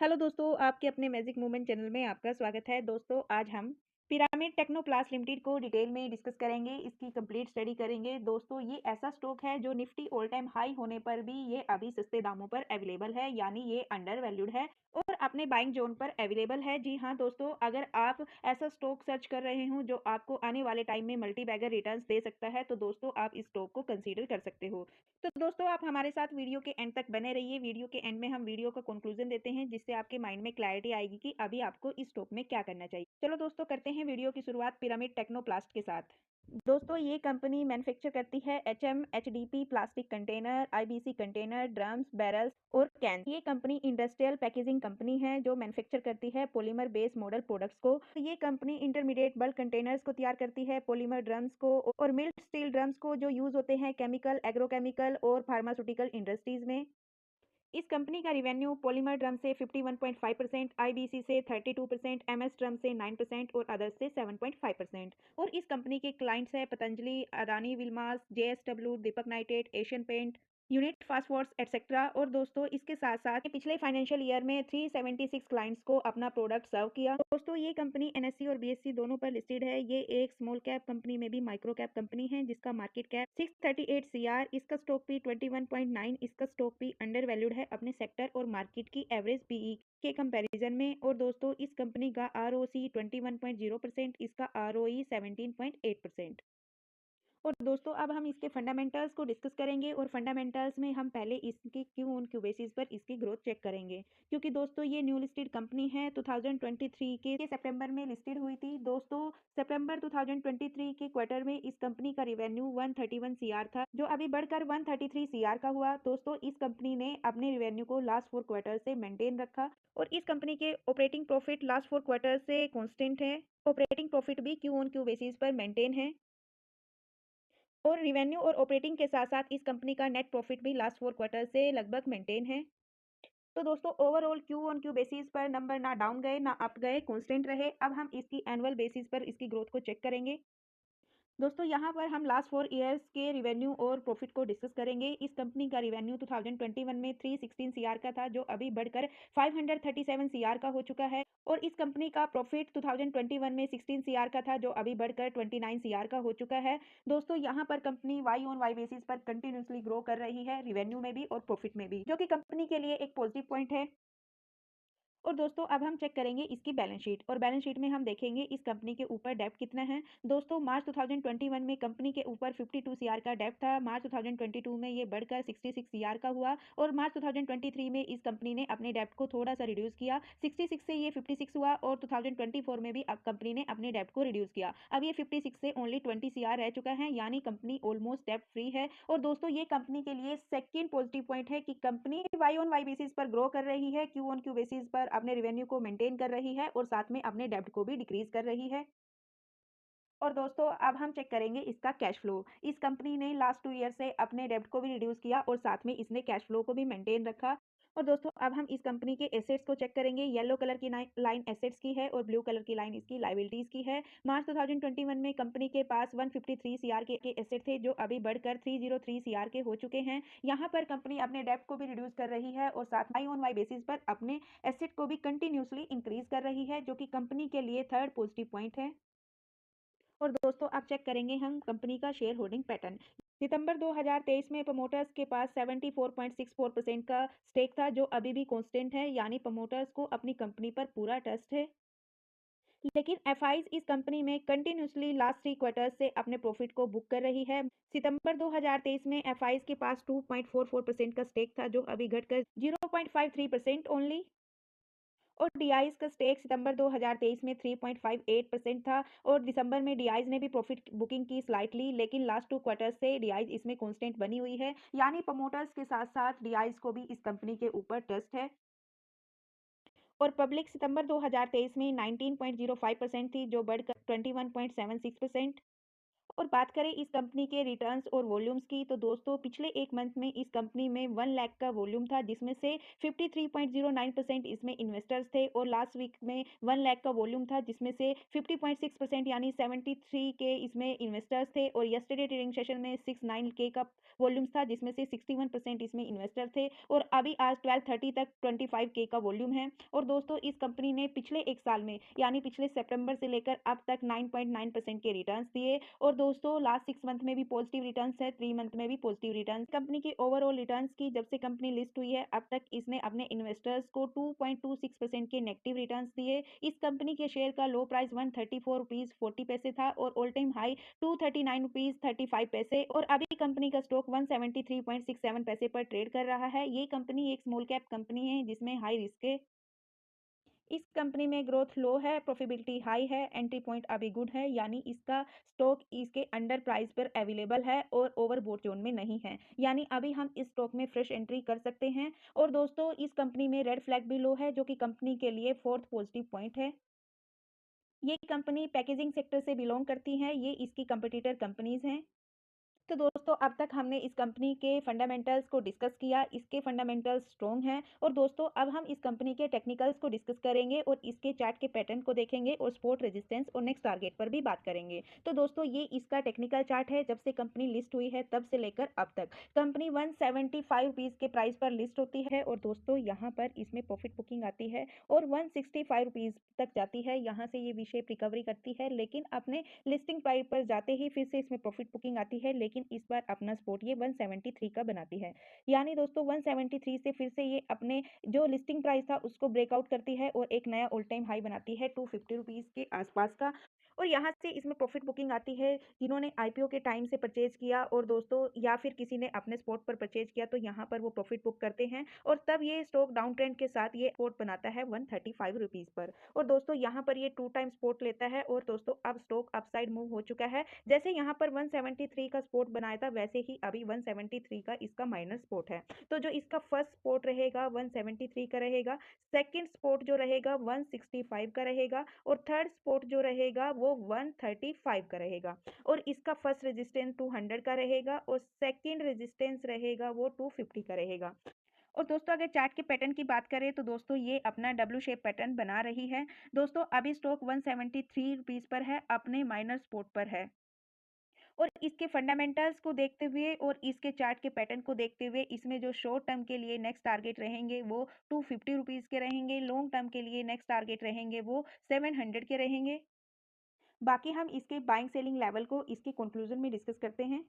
Hello दोस्तों, आपके अपने मैजिक मूवमेंट चैनल में आपका स्वागत है। दोस्तों, आज हम पिरामिड टेक्नोप्लास्ट लिमिटेड को डिटेल में डिस्कस करेंगे, इसकी कंप्लीट स्टडी करेंगे। दोस्तों, ये ऐसा स्टॉक है जो निफ्टी ऑल टाइम हाई होने पर भी ये अभी सस्ते दामों पर अवेलेबल है, यानी ये अंडर वैल्यूड है और अपने बाइंग जोन पर अवेलेबल है। जी हाँ दोस्तों, अगर आप ऐसा स्टॉक सर्च कर रहे हो जो आपको आने वाले टाइम में मल्टी बैगर रिटर्न्स दे सकता है, तो दोस्तों आप इस स्टॉक को कंसीडर कर सकते हो। तो दोस्तों आप हमारे साथ वीडियो के एंड तक बने रहिए। वीडियो के एंड में हम वीडियो का कंक्लूजन देते हैं, जिससे आपके माइंड में क्लैरिटी आएगी कि अभी आपको इस स्टॉक में क्या करना चाहिए। चलो दोस्तों, करते हैं वीडियो की शुरुआत पिरामिड टेक्नोप्लास्ट के साथ। दोस्तों, ये कंपनी मैन्युफैक्चर करती है HM, HDP plastic container, IBC container, drums, barrels और कैन। ये कंपनी इंडस्ट्रियल पैकेजिंग कंपनी है जो मैन्युफैक्चर करती है पॉलीमर बेस्ड मॉडल प्रोडक्ट्स को। ये कंपनी इंटरमीडिएट बल्क कंटेनर्स को तैयार करती है, पॉलीमर ड्रम्स को और मिल्ड स्टील ड्रम्स को, जो यूज होते हैं केमिकल, एग्रोकेमिकल और फार्मास्यूटिकल इंडस्ट्रीज में। इस कंपनी का रिवेन्यू पॉलीमर ड्रम से 51.5%, आईबीसी से 32%, एमएस ड्रम से 9% और अदर्स से 7.5%। और इस कंपनी के क्लाइंट्स हैं Patanjali, Adani Wilmar, JSW, Deepak nitrite, Asian paint, unit phosphorus etcetera. और दोस्तों इसके साथ साथ पिछले फाइनेंशियल ईयर में 376 क्लाइंट्स को अपना प्रोडक्ट सर्व किया। दोस्तों ये कंपनी एनएससी और बीएससी दोनों पर लिस्टेड है। ये एक स्मॉल कैप कंपनी में भी माइक्रो कैप कंपनी है, जिसका मार्केट कैप 638 सीआर, इसका स्टॉक पी 21.9, इसका स्टॉक पी अंडर वैल्यूड है अपने सेक्टर और मार्केट की एवरेज पीई के कंपैरिजन में। और दोस्तों इस कंपनी का आरओसी 21.0%, इसका आरओई 17.8%। और दोस्तों अब हम इसके फंडामेंटल्स को डिस्कस करेंगे और फंडामेंटल्स में हम पहले इसके क्यू ऑन क्यू बेसिस पर इसकी ग्रोथ चेक करेंगे, क्योंकि दोस्तों ये न्यू लिस्टेड कंपनी है। 2023 के सितंबर में लिस्टेड हुई थी। दोस्तों सितंबर 2023 के क्वार्टर में इस कंपनी का रिवेन्यू 131 सीआर था, जो अभी बढ़कर 133 सीआर का हुआ। दोस्तों इस कंपनी ने अपने रिवेन्यू को लास्ट 4 क्वार्टर से मेंटेन रखा और इस कंपनी के ऑपरेटिंग प्रॉफिट लास्ट 4 क्वार्टर से कांस्टेंट है। ऑपरेटिंग प्रॉफिट भी क्यू ऑन क्यू बेसिस पर मेंटेन है और रिवेन्यू और ऑपरेटिंग के साथ साथ इस कंपनी का नेट प्रॉफिट भी लास्ट 4 क्वार्टर से लगभग मेंटेन है। तो दोस्तों overall Q on Q basis पर नंबर ना डाउन गए ना अप गए, कांस्टेंट रहे। अब हम इसकी एनुअल बेसिस पर इसकी ग्रोथ को चेक करेंगे। दोस्तों यहाँ पर हम लास्ट 4 ईयर्स के रिवेन्यू और प्रॉफिट को डिस्कस करेंगे। इस कंपनी का रिवेन्यू 2021 में 316 सीआर का था, जो अभी बढ़कर 537 सीआर का हो चुका है। और इस कंपनी का प्रॉफिट 2021 में 16 सीआर का था, जो अभी बढ़कर 29 सीआर का हो चुका है। दोस्तों यहाँ पर company Y on Y basis पर कंटिन्यूसली ग्रो कर रही है, रिवेन्यू में भी और प्रॉफिट में भी, जो कि कंपनी के लिए एक पॉजिटिव पॉइंट है। और दोस्तों अब हम चेक करेंगे इसकी बैलेंस शीट, और बैलेंस शीट में हम देखेंगे इस कंपनी के ऊपर डेब्ट कितना है। दोस्तों मार्च 2021 में कंपनी के ऊपर 52 सीआर का डेब्ट था। मार्च 2022 में ये बढ़कर 66 सीआर का हुआ और मार्च 2023 में इस कंपनी ने अपने डेब्ट को थोड़ा सा रिड्यूस किया, 66 से ये 56 हुआ। और 2024 में भी अब कंपनी ने अपने डेब्ट को रिड्यूस किया, अब ये 56 से ओनली 20 सीआर रह चुका है, यानी कंपनी ऑलमोस्ट डेब्ट फ्री है। और दोस्तों ये कंपनी के लिए सेकंड पॉजिटिव पॉइंट है कि company Y on Y basis पर ग्रो कर रही है, क्यू ऑन क्यू बेसिस पर अपने रेवेन्यू को मेंटेन कर रही है और साथ में अपने डेब्ट को भी डिक्रीज कर रही है। और दोस्तों अब हम चेक करेंगे इसका कैश फ्लो। इस कंपनी ने लास्ट 2 ईयर से अपने डेब्ट को भी रिड्यूस किया और साथ में इसने कैश फ्लो को भी मेंटेन रखा। और दोस्तों अब हम इस कंपनी के एसेट्स को चेक करेंगे। येलो कलर की लाइन एसेट्स की है और ब्लू कलर की लाइन इसकी लायबिलिटीज की है। मार्च 2021 में कंपनी के पास 153 सीआर के एसेट थे, जो अभी बढ़कर 303 सीआर के हो चुके हैं। यहाँ पर कंपनी अपने डेब्ट को भी रिड्यूस कर रही है और साथ वाई ऑन वाई बेसिस पर अपने एसेट को भी कंटिन्यूसली इंक्रीज कर रही है, जो कि कंपनी के लिए थर्ड पॉजिटिव पॉइंट है। और दोस्तों अब चेक करेंगे हम कंपनी का शेयर होल्डिंग पैटर्न। सितंबर 2023 में प्रमोटर्स के पास 74.64% का स्टेक था, जो अभी भी कांस्टेंट है, यानी प्रमोटर्स को अपनी कंपनी पर पूरा ट्रस्ट है। लेकिन एफआईज इस कंपनी में कंटिन्यूसली लास्ट 3 क्वार्टर्स से अपने प्रॉफिट को बुक कर रही है। सितंबर 2023 में एफआईज के पास 2.44% का स्टेक था, जो अभी घटकर 0.53% ओनली। और डीआईज का स्टेक सितंबर 2023 में 3.58% था और दिसंबर में डीआईज ने भी प्रॉफिट बुकिंग की स्लाइटली, लेकिन लास्ट 2 क्वार्टर्स से डीआईज इसमें कांस्टेंट बनी हुई है, यानी प्रमोटर्स के साथ साथ डीआईज को भी इस कंपनी के ऊपर ट्रस्ट है। और पब्लिक सितंबर 2023 में 19.05% थी, जो बढ़कर 21.76%। और बात करें इस कंपनी के रिटर्न्स और वॉल्यूम्स की, तो दोस्तों पिछले 1 मंथ में इस कंपनी में 1 लाख का वॉल्यूम था, जिसमें से 53.09% इसमें इन्वेस्टर्स थे, और लास्ट वीक में 1 लाख का वॉल्यूम था, जिसमें से 50.6% यानी 73 के इसमें इन्वेस्टर्स थे, और यस्टरडे ट्रेडिंग सेशन में 69 के का वॉल्यूम्स था, जिसमें से 61% इसमें इन्वेस्टर थे, और अभी आज 12:30 तक 25 के का वॉल्यूम है। और दोस्तों इस कंपनी ने पिछले 1 साल में यानी पिछले सितंबर से लेकर अब तक 9.9% के रिटर्न्स दिए, और दोस्तों लास्ट 6 मंथ में भी पॉजिटिव रिटर्न्स है, 3 मंथ में भी पॉजिटिव रिटर्न्स। कंपनी की ओवरऑल रिटर्न्स की जब से कंपनी लिस्ट हुई है अब तक इसने अपने इन्वेस्टर्स को 2.26% के नेगेटिव रिटर्न्स दिए। इस कंपनी के शेयर का लो प्राइस 134 रुपीज 40 पैसे था, और ऑल टाइम हाई 239 रुपीज 35 पैसे, और अभी कंपनी का स्टॉक 173.67 पैसे पर ट्रेड कर रहा है। ये कंपनी एक स्मॉल कैप कंपनी है जिसमें हाई रिस्क है। इस कंपनी में ग्रोथ लो है, प्रॉफिटेबिलिटी हाई है, एंट्री पॉइंट अभी गुड है, यानी इसका स्टॉक इसके अंडर प्राइस पर अवेलेबल है और ओवरबॉट जोन में नहीं है, यानी अभी हम इस स्टॉक में फ्रेश एंट्री कर सकते हैं। और दोस्तों इस कंपनी में रेड फ्लैग भी लो है, जो कि कंपनी के लिए 4th पॉजिटिव पॉइंट है। ये कंपनी पैकेजिंग सेक्टर से बिलोंग करती है, ये इसकी कंपटीटर कंपनीज हैं। तो दोस्तों अब तक हमने इस कंपनी के फंडामेंटल्स को डिस्कस किया, इसके फंडामेंटल्स स्ट्रॉन्ग हैं, और दोस्तों अब हम इस कंपनी के टेक्निकल्स को डिस्कस करेंगे और इसके चार्ट के पैटर्न को देखेंगे और सपोर्ट रेजिस्टेंस और नेक्स्ट टारगेट पर भी बात करेंगे। तो दोस्तों ये इसका टेक्निकल चार्ट है, जब से कंपनी लिस्ट हुई है तब से लेकर अब तक कंपनी 175 रुपीज़ के प्राइस पर लिस्ट होती है, और दोस्तों यहाँ पर इसमें प्रॉफिट बुकिंग आती है और 165 रुपीज़ तक जाती है। यहाँ से ये वी शेप रिकवरी करती है, लेकिन अपने लिस्टिंग प्राइस पर जाते ही फिर से इसमें प्रॉफिट बुकिंग आती है, लेकिन इस बार अपना सपोर्ट ये 173 का बनाती है। यानी दोस्तों 173 से फिर से ये अपने जो लिस्टिंग प्राइस था उसको ब्रेकआउट करती है और एक नया ऑल टाइम हाई बनाती है 250 रुपीज़ के आसपास का, और यहाँ से इसमें प्रॉफिट बुकिंग आती है जिन्होंने आईपीओ के टाइम से परचेज किया, और दोस्तों या फिर किसी ने अपने स्पॉट पर परचेज किया तो यहाँ पर वो प्रॉफिट बुक करते हैं, और तब ये स्टॉक डाउन ट्रेंड के साथ ये सपोर्ट बनाता है 135 रुपीज़ पर। और दोस्तों यहाँ पर ये 2 टाइम सपोर्ट लेता है, और दोस्तों अब स्टॉक अपसाइड मूव हो चुका है। जैसे यहाँ पर 173 का सपोर्ट बनाया था, वैसे ही अभी 173 का इसका माइनस सपोर्ट है। तो जो इसका फर्स्ट सपोर्ट रहेगा 173 का रहेगा, सेकंड सपोर्ट जो रहेगा 165 का रहेगा, और थर्ड सपोर्ट जो रहेगा वो 135 का रहेगा, और इसका फर्स्ट रेजिस्टेंस 200 का रहेगा, और सेकंड रेजिस्टेंस रहेगा वो 250 का रहेगा। और दोस्तों अगर चार्ट के पैटर्न की बात करें तो दोस्तों ये अपना डब्ल्यू शेप पैटर्न बना रही है। दोस्तों अभी स्टॉक 173 रुपीज़ पर है, अपने माइनर सपोर्ट पर है, और इसके फंडामेंटल्स को देखते हुए और इसके चार्ट के पैटर्न को देखते हुए इसमें जो शॉर्ट टर्म के लिए नेक्स्ट टारगेट रहेंगे वो 250 रुपीज़ के रहेंगे, लॉन्ग टर्म के लिए नेक्स्ट टारगेट रहेंगे वो 700 के रहेंगे। बाकी हम इसके बाइंग सेलिंग लेवल को इसके कंक्लूजन में डिस्कस करते हैं।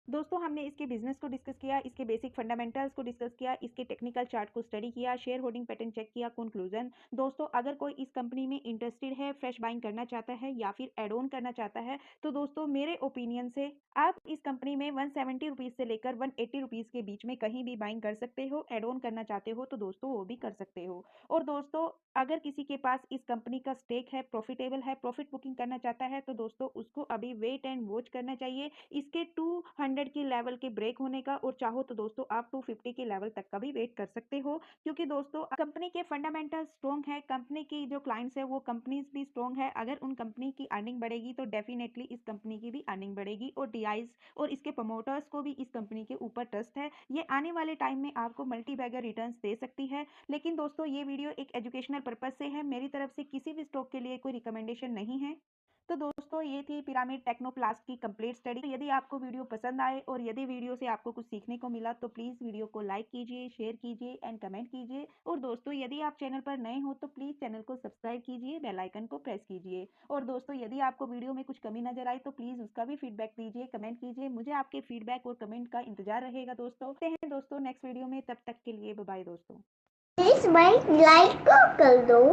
दोस्तों हमने इसके बिजनेस को डिस्कस किया, इसके बेसिक फंडामेंटल्स को डिस्कस किया, इसके टेक्निकल चार्ट को स्टडी किया, शेयर होल्डिंग पैटर्न चेक किया, कंक्लूजन। दोस्तों अगर कोई इस कंपनी में इंटरेस्टेड है, फ्रेश बाइंग करना चाहता है या फिर एड ऑन करना चाहता है, तो दोस्तों मेरे ओपिनियन से आप इस कंपनी में 170 रुपीज़ से लेकर 180 रुपीज़ के बीच में कहीं भी बाइंग कर सकते हो। एड ऑन करना चाहते हो तो दोस्तों वो भी कर सकते हो। और दोस्तों अगर किसी के पास इस कंपनी का स्टेक है, प्रॉफिटेबल है, प्रॉफिट बुकिंग करना चाहता है, तो दोस्तों उसको अभी वेट एंड वॉच करना चाहिए इसके 200 के लेवल के ब्रेक होने का, और चाहो तो दोस्तों आप 250 के लेवल तक का भी वेट कर सकते हो, क्योंकि दोस्तों कंपनी के फंडामेंटल स्ट्रॉन्ग है, कंपनी की जो क्लाइंट्स है वो कंपनीज भी स्ट्रॉन्ग है। अगर उन कंपनी की अर्निंग बढ़ेगी तो डेफिनेटली इस कंपनी की भी अर्निंग बढ़ेगी, और डीआईज और इसके प्रमोटर्स को भी इस कंपनी के ऊपर ट्रस्ट है। ये आने वाले टाइम में आपको मल्टी बैगर रिटर्न्स दे सकती है। लेकिन दोस्तों ये वीडियो एक एजुकेशनल पर्पज से है, मेरी तरफ से किसी भी स्टॉक के लिए कोई रिकमेंडेशन नहीं है। तो दोस्तों ये थी पिरामिड टेक्नोप्लास्ट की कंप्लीट स्टडी। तो यदि आपको वीडियो पसंद आए और यदि वीडियो से आपको कुछ सीखने को मिला तो प्लीज़ वीडियो को लाइक कीजिए, शेयर कीजिए एंड कमेंट कीजिए। और दोस्तों यदि आप चैनल पर नए हो तो प्लीज़ चैनल को सब्सक्राइब कीजिए, बेल आइकन को प्रेस कीजिए। और दोस्तों यदि आपको वीडियो में कुछ कमी नजर आई तो प्लीज़ उसका भी फीडबैक दीजिए, कमेंट कीजिए। मुझे आपके फीडबैक और कमेंट का इंतजार रहेगा दोस्तों। मिलते हैं दोस्तों नेक्स्ट वीडियो में, तब तक के लिए बाय बाय दोस्तों। प्लीज भाई लाइक को कर दो।